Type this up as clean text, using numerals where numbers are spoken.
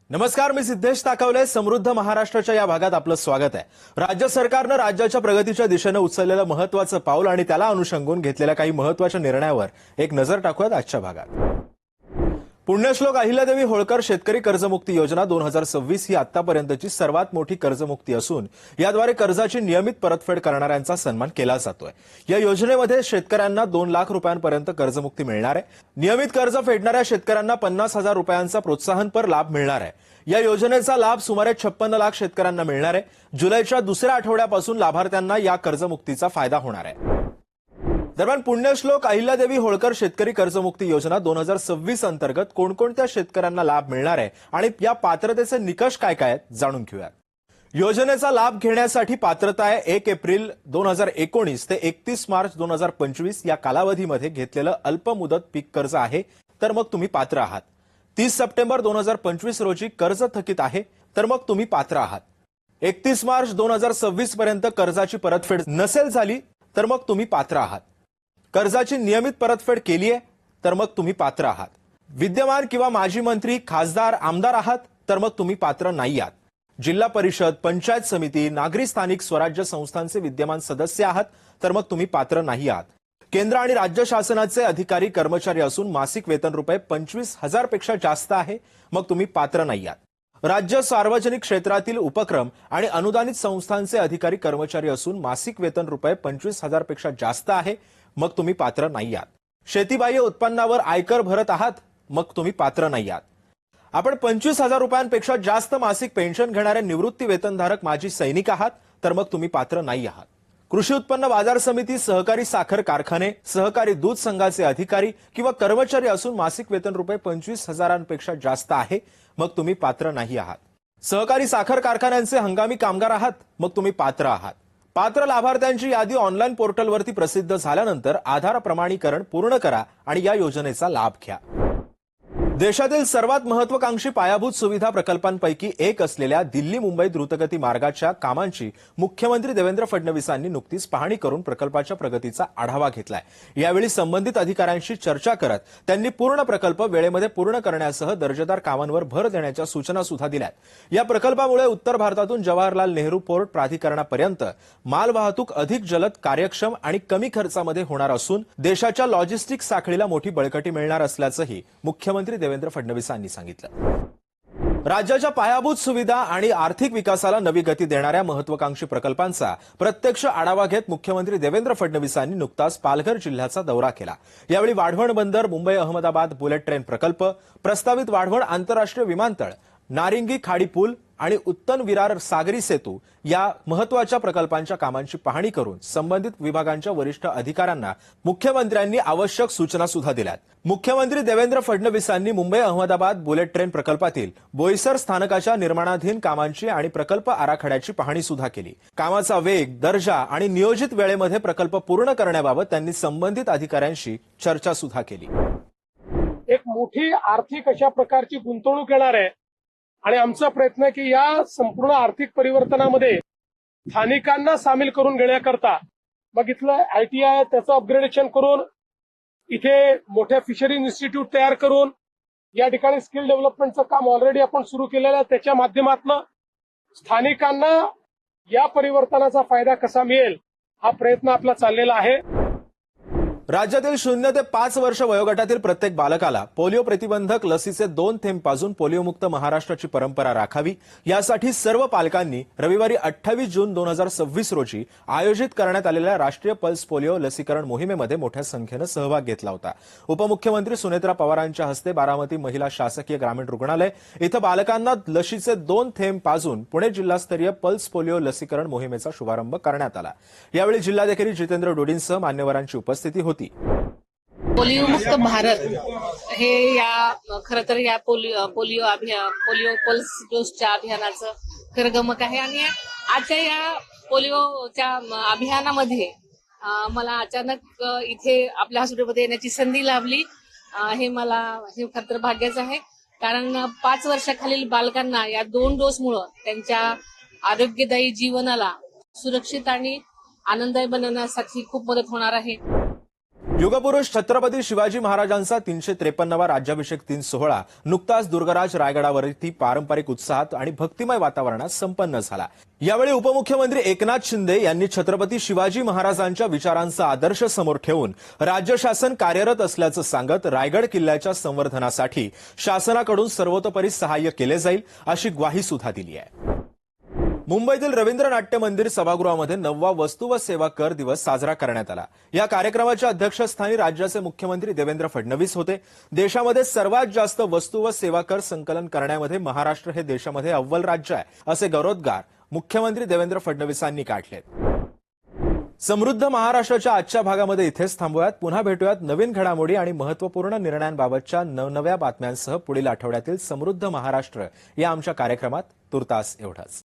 नमस्कार, मी सिद्धेश ताकवले. समृद्ध महाराष्ट्राच्या या भागात आपलं स्वागत आहे. राज्य सरकारनं राज्याच्या प्रगतीच्या दिशेनं उचललेलं महत्त्वाचं पाऊल आणि त्याला अनुषंगून घेतलेल्या काही महत्त्वाच्या निर्णयावर एक नजर टाकूयात आजच्या भागात. पुण्यश्लोक अहिल्यादेवी होळकर शेतकरी कर्जमुक्ती योजना 2026 ही आतापर्यंतची सर्वात मोठी कर्जमुक्ती असून याद्वारे कर्जाची नियमित परतफेड करणाऱ्यांचा सन्मान केला जातोय. या योजनेमध्ये शेतकऱ्यांना 2 लाख रुपयांपर्यंत कर्जमुक्ती मिळणार आहे. नियमित कर्ज फेडणाऱ्या शेतकऱ्यांना 50,000 रुपयांचा प्रोत्साहनपर लाभ मिळणार आहे. या योजनेचा लाभ सुमारे 56 लाख शेतकऱ्यांना मिळणार आहे. जुलैच्या दुसऱ्या आठवड्यापासून लाभार्थ्यांना या कर्जमुक्तीचा फायदा होणार आहे. दरम्यान पुण्यश्लोक अहिल्यादेवी होळकर शेतकरी कर्जमुक्ती योजना 2026 अंतर्गत कोणकोणत्या शेतकऱ्यांना लाभ मिळणार आहे आणि या पात्रतेचे निकष काय काय आहेत जाणून घेऊयात. योजनेचा लाभ घेण्यासाठी पात्रता आहे 1 एप्रिल 2019 ते 31 मार्च 2025 या कालावधीमध्ये घेतलेलं अल्पमुदत पीक कर्ज आहे तर मग तुम्ही पात्र आहात. 30 सप्टेंबर 2025 रोजी कर्ज थकीत आहे तर मग तुम्ही पात्र आहात. 31 मार्च 2026 पर्यंत कर्जाची परतफेड नसेल झाली तर मग तुम्ही पात्र आहात. कर्जाची नियमित परतफेड केली आहे तर मग तुम्ही पात्र आहात. विद्यमान किंवा माजी मंत्री, खासदार, आमदार आहात तर मग तुम्ही पात्र नाही आहात. जिल्हा परिषद, पंचायत समिती, नागरी स्थानिक स्वराज्य संस्थांचे विद्यमान सदस्य आहात तर मग तुम्ही पात्र नाही आहात. केंद्र आणि राज्य शासनाचे अधिकारी कर्मचारी असून मासिक वेतन रुपये 25,000 पेक्षा जास्त आहे मग तुम्ही पात्र नाही आहात. राज्य सार्वजनिक क्षेत्रातील उपक्रम आणि अनुदानित संस्थांचे अधिकारी कर्मचारी असून मासिक वेतन रुपये 25,000 पेक्षा जास्त आहे मग तुम्ही पात्र नाही आहात. शेतीबाह्य उत्पन्नावर आयकर भरत आहात मग तुम्ही पात्र नाही आहात. आपण 25,000 रुपयांपेक्षा जास्त मासिक पेन्शन घेणारे निवृत्ती वेतनधारक माजी सैनिक आहात तर मग तुम्ही पात्र नाही आहात. कृषी उत्पन्न बाजार समिती, सहकारी साखर कारखाने, सहकारी दूध संघाचे अधिकारी किंवा कर्मचारी असून मासिक वेतन रुपये 25,000पेक्षा जास्त आहे मग तुम्ही पात्र नाही आहात. सहकारी साखर कारखान्यांचे हंगामी कामगार आहात मग तुम्ही पात्र आहात. पात्र लाभार्थ्यांची यादी ऑनलाईन पोर्टलवरती प्रसिद्ध झाल्यानंतर आधार प्रमाणीकरण पूर्ण करा आणि या योजनेचा लाभ घ्या. देशातील सर्वात महत्वाकांक्षी पायाभूत सुविधा प्रकल्पांपैकी एक असलेल्या दिल्ली मुंबई द्रुतगती मार्गाच्या कामांची मुख्यमंत्री देवेंद्र फडणवीसांनी नुकतीच पाहणी करून प्रकल्पाच्या प्रगतीचा आढावा घेतलाय. यावेळी संबंधित अधिकाऱ्यांशी चर्चा करत त्यांनी पूर्ण प्रकल्प वेळेमध्ये पूर्ण करण्यासह दर्जेदार कामांवर भर देण्याच्या सूचना सुद्धा दिल्यात. या प्रकल्पामुळे उत्तर भारतातून जवाहरलाल नेहरू पोर्ट प्राधिकरणापर्यंत मालवाहतूक अधिक जलद, कार्यक्षम आणि कमी खर्चामध्ये होणार असून देशाच्या लॉजिस्टिक्स साखळीला मोठी बळकटी मिळणार असल्याचंही मुख्यमंत्री देवेंद्र फडणवीसांनी सांगितलं. राज्याच्या पायाभूत सुविधा आणि आर्थिक विकासाला नवी गती देणाऱ्या महत्वाकांक्षी प्रकल्पांचा प्रत्यक्ष आढावा घेत मुख्यमंत्री देवेंद्र फडणवीसांनी नुकताच पालघर जिल्ह्याचा दौरा केला. यावेळी वाढवण बंदर, मुंबई अहमदाबाद बुलेट ट्रेन प्रकल्प, प्रस्तावित वाढवण आंतरराष्ट्रीय विमानतळ, नारिंगी खाडी पूल आणि उत्तन विरार सागरी सेतू या महत्वाच्या प्रकल्पांच्या कामांची पाहणी करून संबंधित विभागांच्या वरिष्ठ अधिकाऱ्यांना मुख्यमंत्र्यांनी आवश्यक सूचना सुद्धा दिल्यात. मुख्यमंत्री देवेंद्र फडणवीसांनी मुंबई अहमदाबाद बुलेट ट्रेन प्रकल्पातील बोईसर स्थानकाच्या निर्माणाधीन कामांची आणि प्रकल्प आराखड्याची पाहणी सुद्धा केली. कामाचा वेग, दर्जा आणि नियोजित वेळेमध्ये प्रकल्प पूर्ण करण्याबाबत त्यांनी संबंधित अधिकाऱ्यांशी चर्चा सुद्धा केली. एक मोठी आर्थिक अशा प्रकारची गुंतवणूक येणार आहे आणि आमचा प्रयत्न आहे की या संपूर्ण आर्थिक परिवर्तनामध्ये स्थानिकांना सामील करून घेण्याकरता मग इथलं ITI त्याचं अपग्रेडेशन करून इथे मोठ्या फिशरी इन्स्टिट्यूट तयार करून या ठिकाणी स्किल डेव्हलपमेंटचं काम ऑलरेडी आपण सुरू केलेलं आहे. त्याच्या माध्यमातून स्थानिकांना या परिवर्तनाचा फायदा कसा मिळेल हा प्रयत्न आपला चाललेला आहे. राज्यातील 0 ते 5 वर्ष वयोगटातील प्रत्येक बालकाला पोलिओ प्रतिबंधक लसीचे 2 थेंब पाजून पोलिओमुक्त महाराष्ट्राची परंपरा राखावी यासाठी सर्व पालकांनी रविवारी 28 जून 2026 रोजी आयोजित करण्यात आलेल्या राष्ट्रीय पल्स पोलिओ लसीकरण मोहिमेमध्ये मोठ्या संख्येनं सहभाग घेतला होता. उपमुख्यमंत्री सुनेत्रा पवारांच्या हस्ते बारामती महिला शासकीय ग्रामीण रुग्णालय इथं बालकांना लसीचे 2 थेंब पाजून पुणे जिल्हास्तरीय पल्स पोलिओ लसीकरण मोहिमेचा शुभारंभ करण्यात आला. यावेळी जिल्हाधिकारी जितेंद्र डोडींसह मान्यवरांची उपस्थिती होती. पोलिओ मुक्त भारत हे या खरं तर या पोलिओ पल्स डोसच्या अभियानाचं खरं गमक आहे आणि आजच्या या पोलिओच्या अभियानामध्ये मला अचानक इथे आपल्या हॉस्पिटलमध्ये येण्याची संधी लाभली. हे खरं तर भाग्याचं आहे कारण 5 वर्षाखालील बालकांना या 2 डोसमुळे त्यांच्या आरोग्यदायी जीवनाला सुरक्षित आणि आनंददायी बनवण्यासाठी खूप मदत होणार आहे. युगपुरुष छत्रपती शिवाजी महाराजांचा 353वा राज्याभिषेक दिन सोहळा नुकताच दुर्गराज रायगडावरती पारंपरिक उत्साहात आणि भक्तिमय वातावरणात संपन्न झाला। यावेळी उपमुख्यमंत्री एकनाथ शिंदे यांनी छत्रपती शिवाजी महाराजांच्या विचारांचा आदर्श समोर ठेवून राज्य शासन कार्यरत असल्याचं सांगत रायगड किल्ल्याच्या संवर्धनासाठी शासनाकडून सर्वतोपरी सहाय्य केले जाईल अशी ग्वाही सुद्धा दिली आहे। मुंबईतील रवींद्र नाट्य मंदिर सभागृहामध्ये 9वा वस्तू व सेवा कर दिवस साजरा करण्यात आला। या कार्यक्रमाच्या अध्यक्षस्थानी राज्याचे मुख्यमंत्री देवेंद्र फडणवीस होते। देशामध्ये सर्वात जास्त वस्तू व सेवा कर संकलन करण्यामध्ये महाराष्ट्र हे देशामध्ये अव्वल राज्य आहे, असे गौरवोद्गार मुख्यमंत्री देवेंद्र फडणवीसांनी काढलेत। समृद्ध महाराष्ट्राच्या आजच्या भागामध्ये इथेच थांबूयात। पुन्हा भेटूयात नवीन घडामोडी आणि महत्त्वपूर्ण निर्णयांबाबतच्या नवनव्या बातम्यांसह पुढील आठवड्यातील समृद्ध महाराष्ट्र या आमच्या कार्यक्रमात। तुर्तास एवढंच।